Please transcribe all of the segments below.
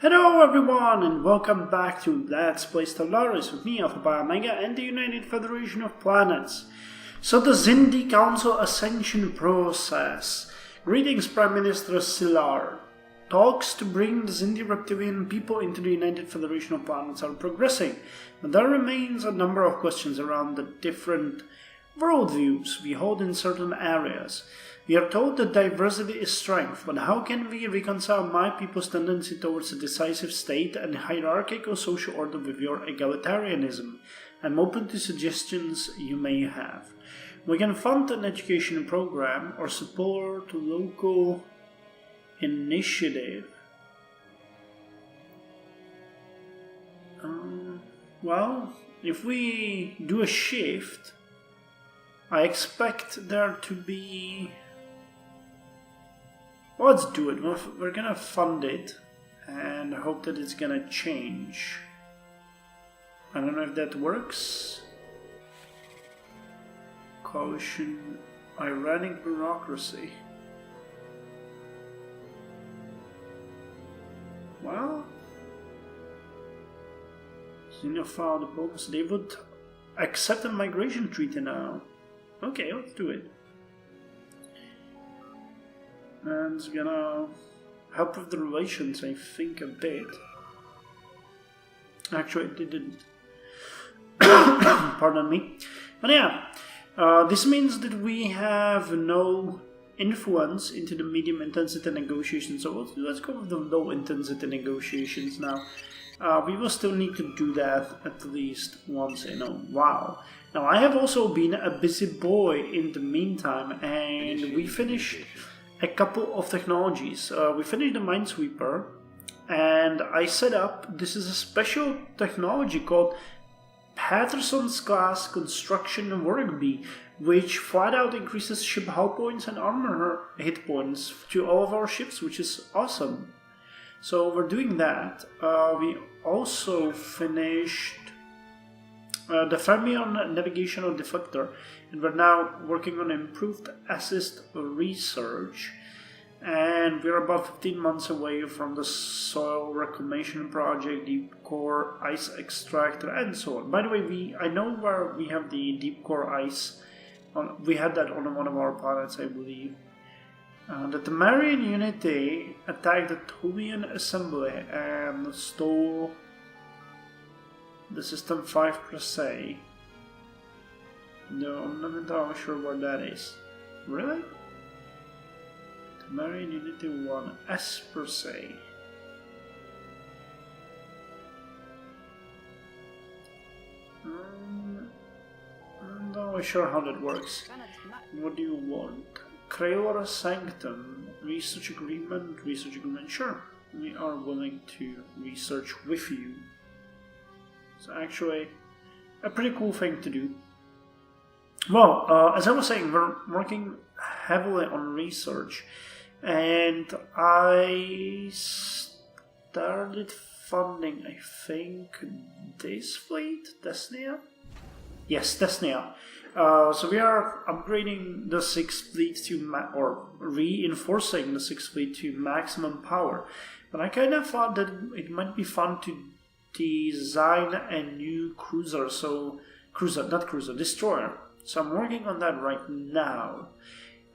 Hello everyone and welcome back to Let's Play Stellaris with me, Alfapiomega, and the United Federation of Planets. So the Zindi Council Ascension process. Greetings Prime Minister Silar. Talks to bring the Zindi reptilian people into the United Federation of Planets are progressing, but there remains a number of questions around the different worldviews we hold in certain areas. We are told that diversity is strength, but how can we reconcile my people's tendency towards a decisive state and hierarchical social order with your egalitarianism? I'm open to suggestions you may have. We can fund an education program or support local initiative. Well, if we do a shift, I expect there to be... Let's do it. We're gonna fund it and hope that it's gonna change. I don't know if that works. Coalition, Iranic bureaucracy. Well, Xenophile diplomacy. They would accept a migration treaty now. Okay, let's do it. And it's gonna help with the relations, I think, a bit. Actually, it didn't. Pardon me. But yeah, this means that we have no influence into the medium intensity negotiations. So let's go with the low intensity negotiations now. We will still need to do that at least once in a while. Now, I have also been a busy boy in the meantime, and we finished a couple of technologies. We finished the Minesweeper, and I set up, this is a special technology called Patterson's Class Construction Work Bee, which flat out increases ship hull points and armor hit points to all of our ships, which is awesome. So we're doing that. We also finished the Fermion Navigational Deflector, and we're now working on improved assist research, and we're about 15 months away from the soil reclamation project, deep core ice extractor, and so on. By the way, I know where we have the deep core ice. We had that on one of our planets, I believe. The Tamarian Unity attacked the Tulian Assembly and stole the System 5 per se. No, I'm not entirely sure where that is. Really? Tamarian Unity 1 S per se. I'm not really sure how that works. What do you want? Crayor Sanctum, research agreement, sure. We are willing to research with you. It's actually a pretty cool thing to do. Well, as I was saying, we're working heavily on research, and I started funding, I think, this fleet, Desnia? Yes, Desnia. So we are upgrading the 6th fleet to, or reinforcing the 6th fleet to maximum power. But I kind of thought that it might be fun to design a new destroyer. So I'm working on that right now.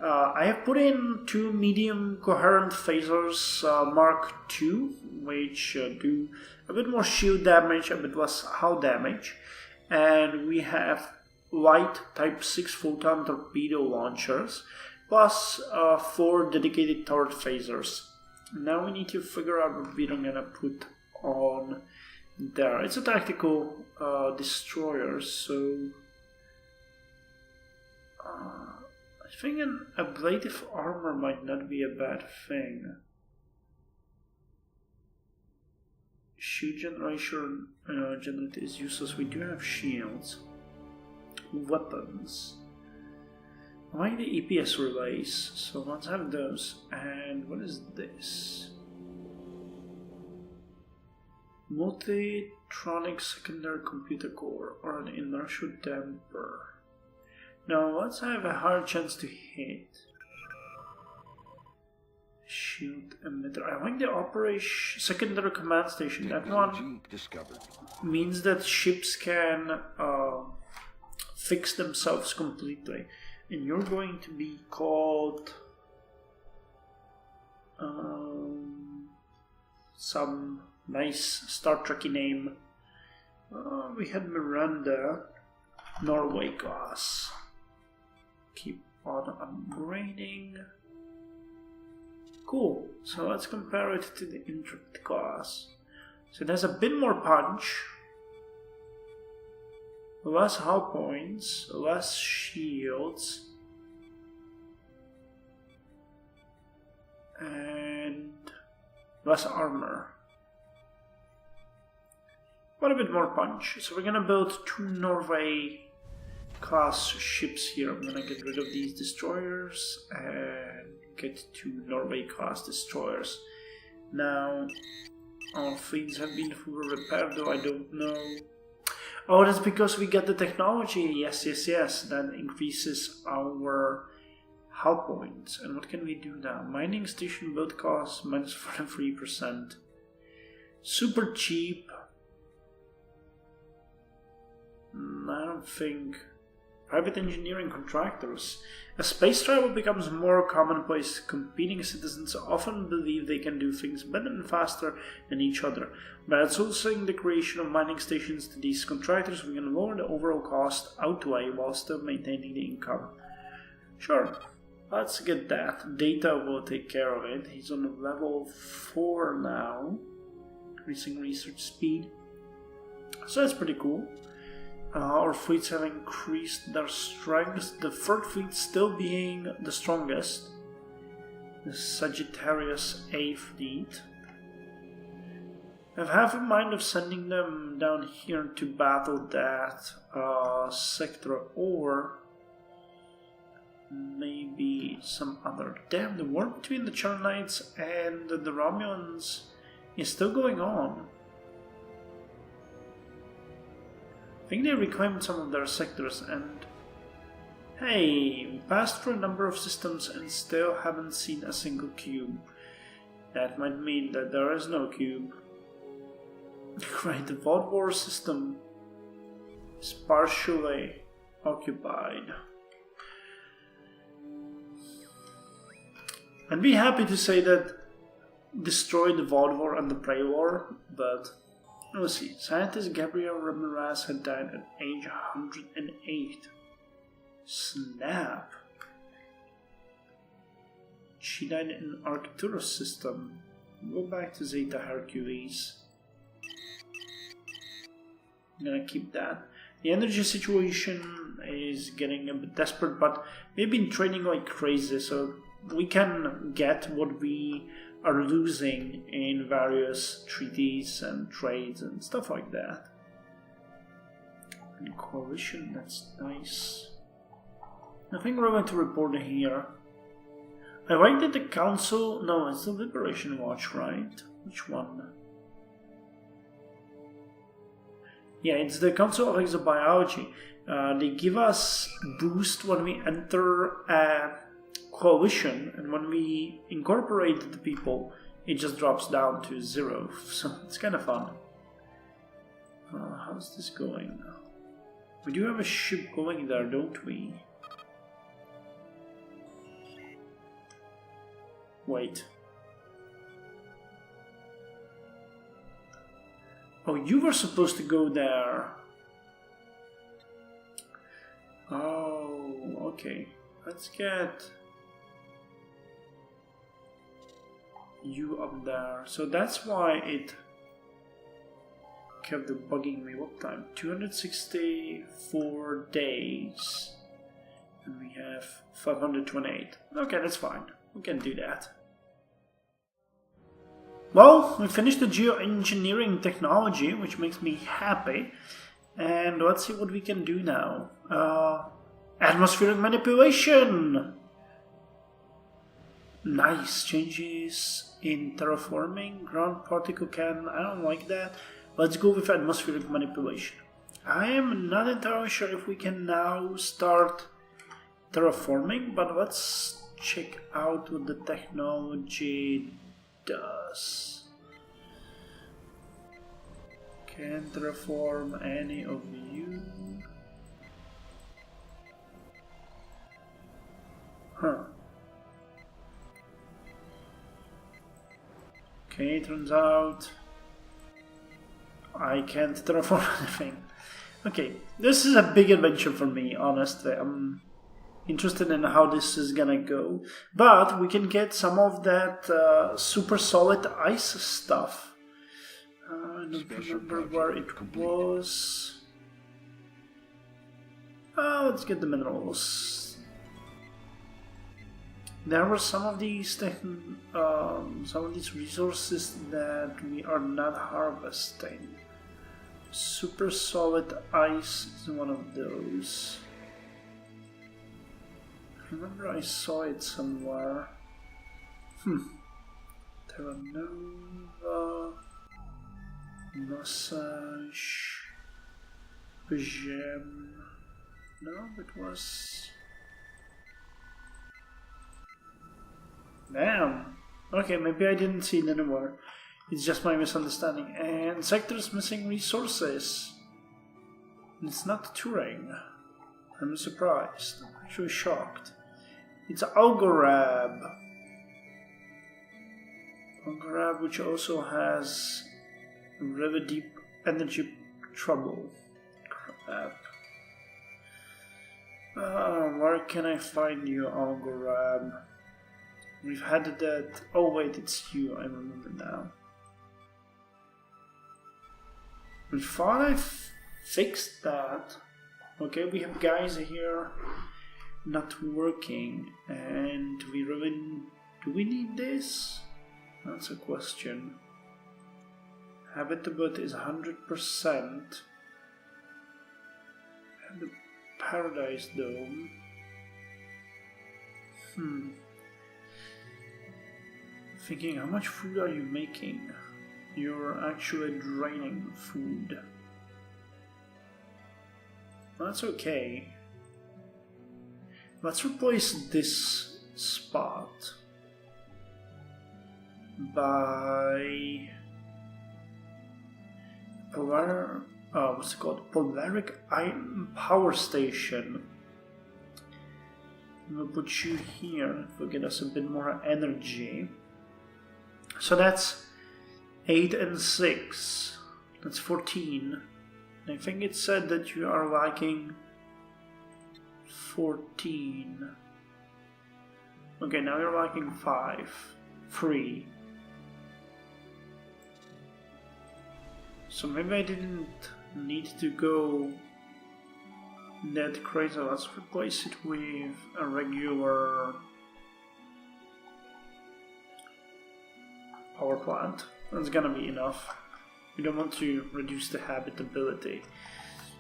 I have put in 2 medium coherent phasers Mark II, which do a bit more shield damage, a bit less hull damage. And we have light Type 6 photon torpedo launchers, plus 4 dedicated turret phasers. Now we need to figure out what we're going to put on there. It's a tactical destroyer, so I think an ablative armor might not be a bad thing. Shield generation generator is useless. We do have shields. Weapons. I like the EPS relays, so let's have those. And what is this? Multitronic secondary computer core or an inertial damper. Now let's have a higher chance to hit. Shield emitter. I like the operation secondary command station. That one discovered. means that ships can fix themselves completely. And you're going to be called some nice Star Trek-y name. We had Miranda, Norway class. Keep on upgrading. Cool. So let's compare it to the Intrepid class. So it has a bit more punch, less hull points, less shields, and less armor. But a bit more punch. So we're gonna build 2 Norway class ships here. I'm gonna get rid of these destroyers and get 2 Norway class destroyers. Now, our fleets have been fully repaired, though I don't know. Oh, that's because we get the technology. Yes. That increases our hull points. And what can we do now? Mining station build cost minus 43%. Super cheap. I don't think. Private engineering contractors. As space travel becomes more commonplace, competing citizens often believe they can do things better and faster than each other. By outsourcing the creation of mining stations to these contractors, we can lower the overall cost outlay while still maintaining the income. Sure, let's get that. Data will take care of it. He's on level 4 now, increasing research speed. So that's pretty cool. Our fleets have increased their strength, the 3rd fleet still being the strongest. The Sagittarius A fleet. I have in mind of sending them down here to battle that sector, or maybe some other. Damn, the war between the Charnites and the Romulans is still going on. I think they reclaimed some of their sectors, and hey, we passed through a number of systems and still haven't seen a single cube. That might mean that there is no cube. Right, the Vault War system is partially occupied. I'd be happy to say that destroyed the Vault War and the Prey War, but let's see. Scientist Gabriel Ramirez had died at age 108. Snap. She died in Arcturus system. Go back to Zeta Hercules. I'm gonna keep that. The energy situation is getting a bit desperate, but we've been trading like crazy, so we can get what we are losing in various treaties and trades and stuff like that. And coalition, that's nice. Nothing relevant to report here. I like that the council... No, it's the Liberation Watch, right? Which one? Yeah, it's the Council of Exobiology. They give us boost when we enter a coalition, and when we incorporate the people, it just drops down to 0. So it's kind of fun. How's this going now? We do have a ship going there, don't we? Wait. Oh, you were supposed to go there. Oh, okay. Let's get you up there. So that's why it kept bugging me. What time? 264 days. And we have 528. Okay, that's fine. We can do that. Well, we finished the geoengineering technology, which makes me happy. And let's see what we can do now. Atmospheric manipulation! Nice changes in terraforming, ground particle cannon. I don't like that. Let's go with atmospheric manipulation. I am not entirely sure if we can now start terraforming, but let's check out what the technology does. Can't reform any of you. Huh. Okay, turns out I can't terraform anything. Okay, this is a big adventure for me, honestly. I'm interested in how this is gonna go. But we can get some of that super solid ice stuff. I don't remember where it was. Let's get the minerals. There were some of these resources that we are not harvesting. Super solid ice is one of those. I remember I saw it somewhere. Terra Nova, Massage, Gem. No, it was. Damn. Okay, maybe I didn't see it anywhere. It's just my misunderstanding. And sectors missing resources. It's not Turing. I'm surprised. I'm actually shocked. It's Algorab. Algorab, which also has really deep energy trouble. Crap. Where can I find you, Algorab? We've had that. Oh wait, it's you. I remember now. We thought I fixed that. Okay, we have guys here not working, and we really do we need this? That's a question. Habitable is 100%. And the Paradise Dome. Thinking, how much food are you making? You're actually draining food. That's okay. Let's replace this spot by what's it called? Polaric Iron Power Station. We'll put you here to get us a bit more energy. So that's 8 and 6. That's 14. I think it said that you are lacking 14. Okay, now you're lacking 3. So maybe I didn't need to go that crazy. Let's replace it with a regular power plant. That's gonna be enough. We don't want to reduce the habitability.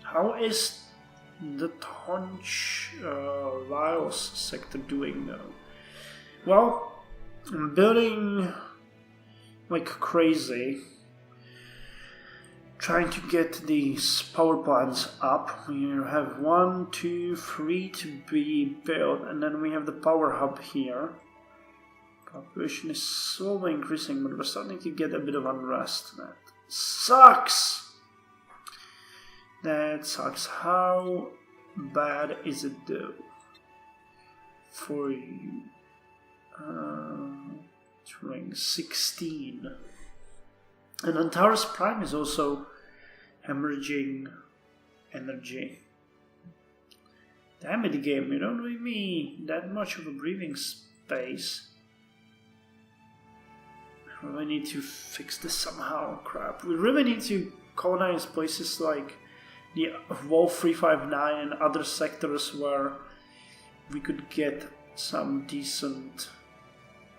How is the Tonch Laos sector doing though? Well, I'm building like crazy, trying to get these power plants up. We have 1, 2, 3 to be built, and then we have the power hub here. Population is slowly increasing, but we're starting to get a bit of unrest. That sucks! That sucks. How bad is it though for you? It's ring 16. And Antares Prime is also hemorrhaging energy. Damn it, game, you don't leave me that much of a breathing space. I really need to fix this somehow. Crap. We really need to colonize places like the Wolf 359 and other sectors where we could get some decent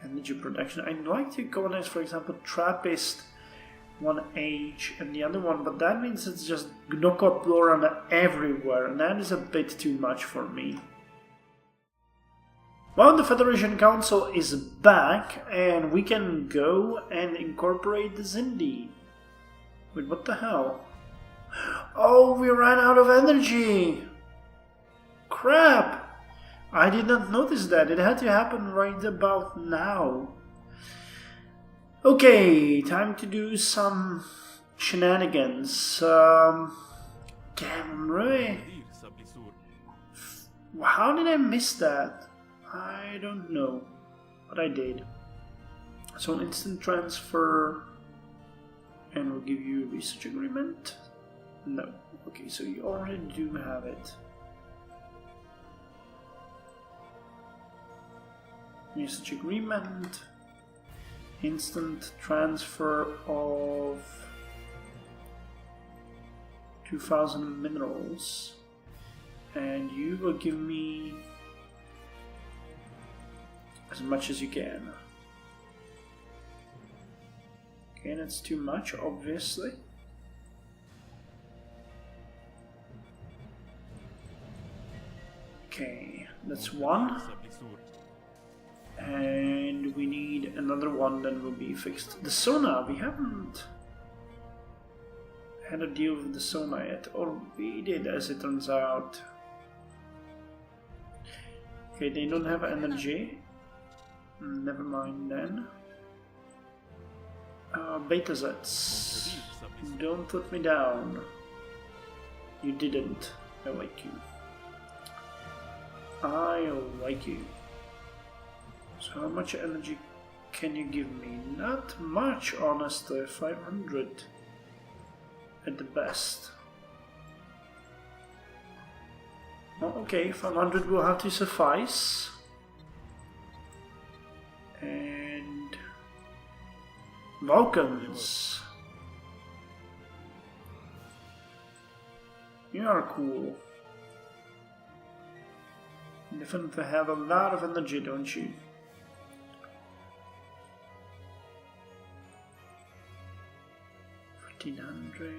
energy production. I'd like to colonize, for example, Trappist 1H and the other one, but that means it's just Gnocoploran everywhere, and that is a bit too much for me. Well, the Federation Council is back, and we can go and incorporate the Zindi. Wait, what the hell? Oh, we ran out of energy! Crap! I did not notice that. It had to happen right about now. Okay, time to do some shenanigans. Damn, really? How did I miss that? I don't know, but I did. So instant transfer, and we'll give you a research agreement. No. Okay, so you already do have it. Research agreement. Instant transfer of 2,000 minerals. And you will give me as much as you can. Okay, that's too much, obviously. Okay, that's one. And we need another one, then will be fixed. The sonar, we haven't had a deal with the sonar yet. Or we did, as it turns out. Okay, they don't have energy. Never mind then. Beta Zets. Don't put me down. You didn't. I like you. I like you. So how much energy can you give me? Not much, honestly. 500 at the best. Oh, okay, 500 will have to suffice. And Vulcans. You are cool. You definitely have a lot of energy, don't you? 1,500.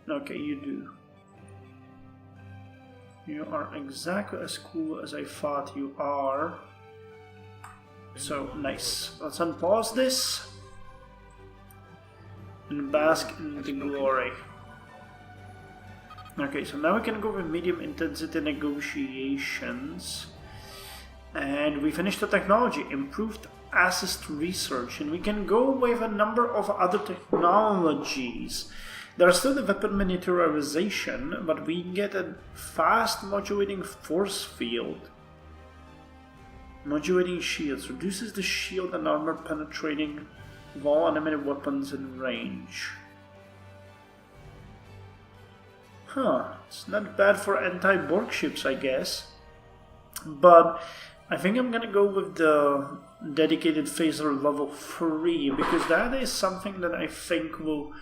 Okay, you do. You are exactly as cool as I thought you are. So, nice. Let's unpause this and bask in the glory. Okay, so now we can go with medium intensity negotiations. And we finished the technology, improved assist research, and we can go with a number of other technologies. There's still the weapon miniaturization, but we get a fast modulating force field. Modulating shields reduces the shield and armor penetrating of all enemy weapons in range. Huh, it's not bad for anti-Borg ships, I guess. But I think I'm gonna go with the dedicated phaser level 3, because that is something that I think will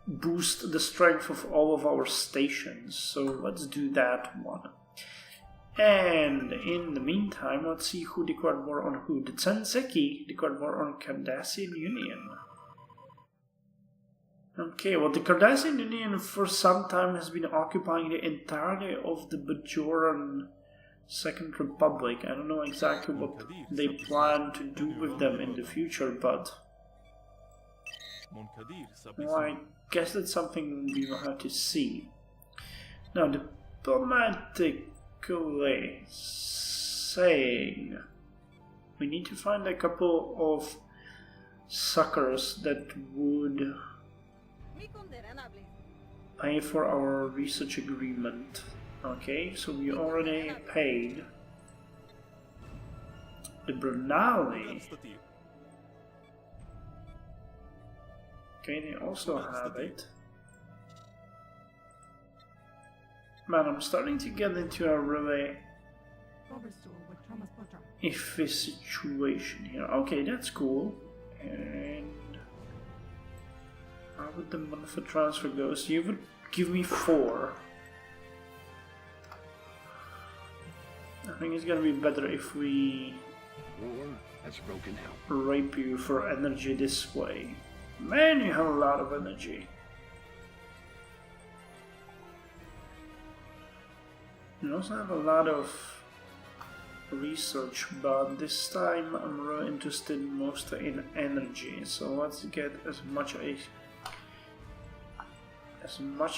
boost the strength of all of our stations. So let's do that one. And in the meantime, let's see who declared war on who. The Tsanseki declared war on Cardassian Union. Okay, well, the Cardassian Union for some time has been occupying the entirety of the Bajoran Second Republic. I don't know exactly what they plan to do with them in the future, but well, I guess that's something we will have to see. Now, diplomatically saying, we need to find a couple of suckers that would pay for our research agreement. Okay, so we already paid the Brunali. Okay, they also have it. Man, I'm starting to get into a really iffy situation here. Okay, that's cool. And how would the money for transfer go? So you would give me 4. I think it's gonna be better if we rape you for energy this way. Man, you have a lot of energy. You also have a lot of research, but this time I'm really interested mostly in energy. So let's get as much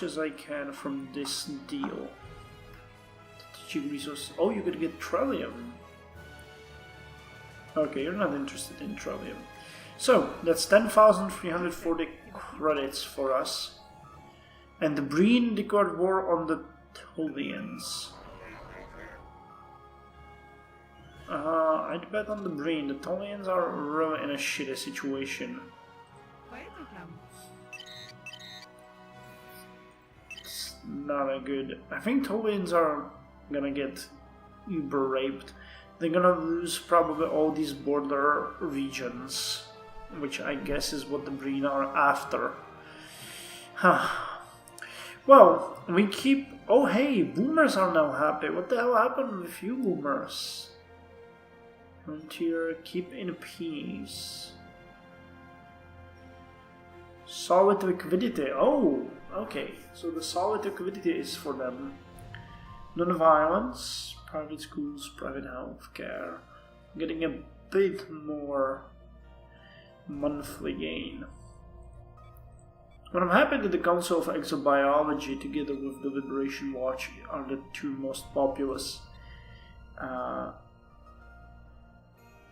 as I can from this deal. strategic resource. Oh, you could get Trillium. Okay, you're not interested in Trillium. So, that's 10,340 credits for us. And the Breen declared war on the Tolians. I'd bet on the Breen. The Tolians are really in a shitty situation. It's not a good... I think Tolians are gonna get uber raped. They're gonna lose probably all these border regions, which I guess is what the Breen are after. Well, we keep... Oh hey, boomers are now happy. What the hell happened with you boomers? Frontier, keep in peace. Solid liquidity. Oh, okay. So the solid liquidity is for them. Non-violence, private schools, private healthcare. Getting a bit more monthly gain. But I'm happy that the Council of Exobiology together with the Liberation Watch are the two most populous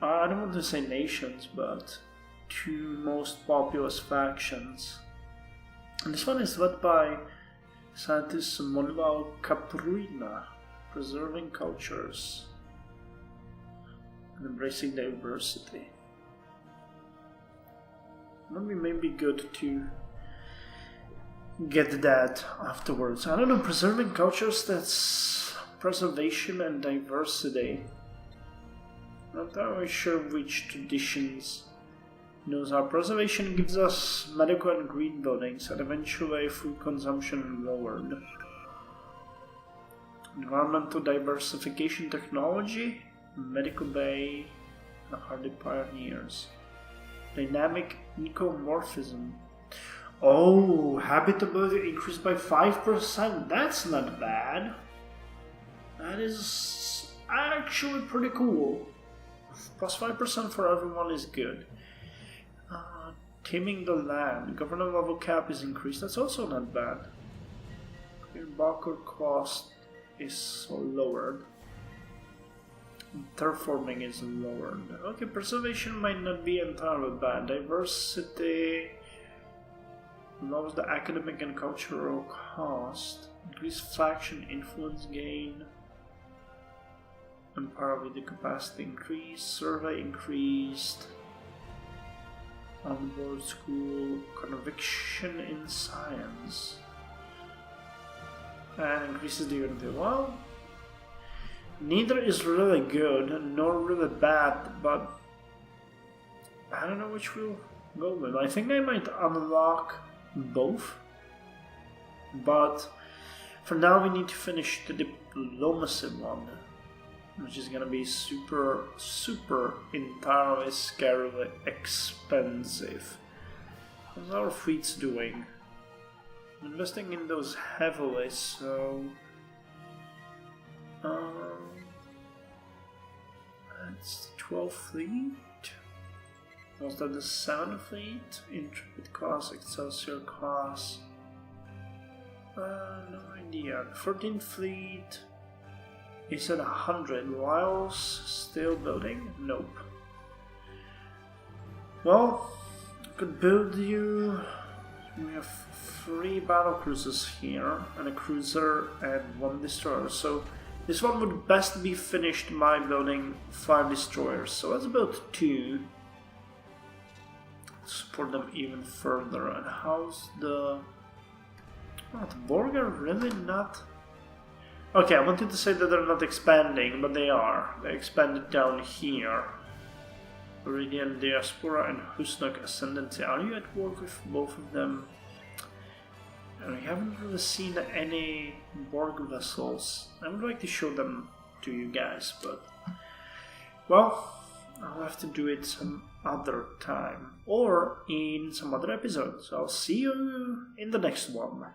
I don't want to say nations, but two most populous factions. And this one is led by scientist Manuel Caprina, preserving cultures and embracing diversity. Maybe it may be good to get that afterwards. I don't know, preserving cultures, that's preservation and diversity. Not entirely sure which traditions those are. Preservation gives us medical and green buildings and eventually food consumption lowered. Environmental diversification technology, medical bay, and hardy pioneers. Dynamic ecomorphism. Oh, habitability increased by 5%. That's not bad. That is actually pretty cool. Plus 5% for everyone is good. Taming the land. Government level cap is increased. That's also not bad. Bulker cost is lowered. Terraforming is lowered. Okay, preservation might not be entirely bad. Diversity lowers the academic and cultural cost. Increased faction influence gain. Empire with the capacity increased. Survey increased. Onboard school. Conviction in science. And increases the unity. Well, neither is really good nor really bad, but I don't know which we'll go with. I think I might unlock both, but for now we need to finish the diplomacy one, which is gonna be super entirely scarily expensive. How's our fleets doing? I'm investing in those heavily, so that's 12 fleet. Was that the 7 fleet? Intrepid class, Excelsior class. No idea. 13 fleet. You said 100. Wiles still building? Nope. Well, I could build you. We have 3 battle cruisers here, and a cruiser and 1 destroyer. So this one would best be finished by building 5 destroyers. So let's build 2. Support them even further. And how's the... Oh, the Borg are really not... Okay, I wanted to say that they're not expanding, but they are. They expanded down here. Viridian Diaspora and Husnok Ascendancy. Are you at war with both of them? And we haven't really seen any Borg vessels. I would like to show them to you guys, but... Well, I'll have to do it some other time. Or in some other episode. So I'll see you in the next one.